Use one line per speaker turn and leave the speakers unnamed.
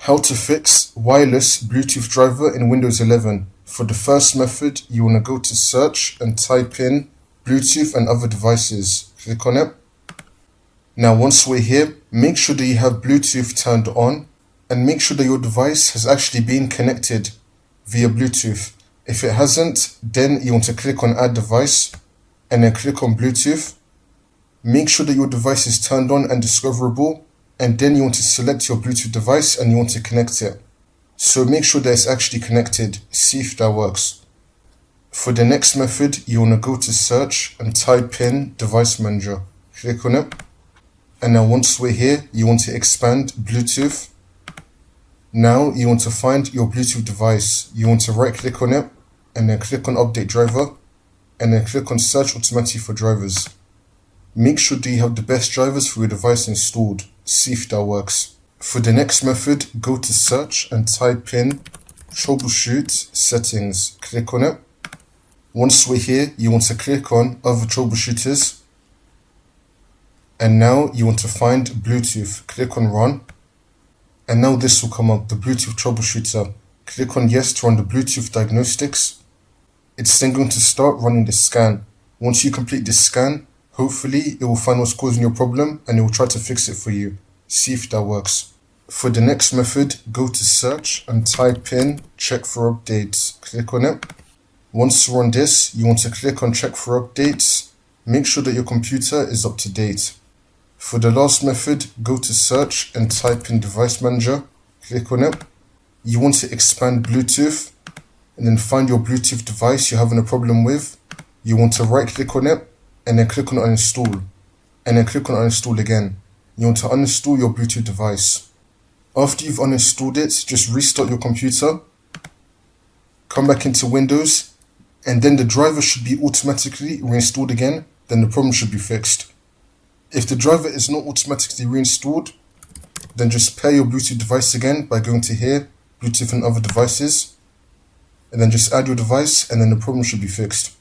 How to fix wireless Bluetooth driver in Windows 11. For the first method, you want to go to search and type in Bluetooth and other devices. Click on it. Now once we're here, make sure that you have Bluetooth turned on and make sure that your device has actually been connected via Bluetooth. If it hasn't, then you want to click on add device and then click on Bluetooth. Make sure that your device is turned on and discoverable, and then you want to select your Bluetooth device and you want to connect it. So make sure that it's actually connected. See if that works. For the next method, you want to go to search and type in device manager. Click on it. And now once we're here, you want to expand Bluetooth. Now you want to find your Bluetooth device. You want to right click on it and then click on update driver and then click on search automatically for drivers. Make sure that you have the best drivers for your device installed. See if that works. For the next method, go to search and type in troubleshoot settings. Click on it. Once we're here, you want to click on other troubleshooters. And now you want to find Bluetooth. Click on run. And now this will come up, the Bluetooth troubleshooter. Click on yes to run the Bluetooth diagnostics. It's then going to start running the scan. Once you complete the scan, hopefully it will find what's causing your problem and it will try to fix it for you. See if that works. For the next method, go to search and type in check for updates. Click on it. Once you're on this, you want to click on check for updates. Make sure that your computer is up to date. For the last method, go to search and type in device manager. Click on it. You want to expand Bluetooth and then find your Bluetooth device you're having a problem with. You want to right click on it and then click on uninstall, and then click on uninstall again. You want to uninstall your Bluetooth device. After you've uninstalled it, just restart your computer, come back into Windows, and then the driver should be automatically reinstalled again, then the problem should be fixed. If the driver is not automatically reinstalled, then just pair your Bluetooth device again by going to here, Bluetooth and other devices, and then just add your device and then the problem should be fixed.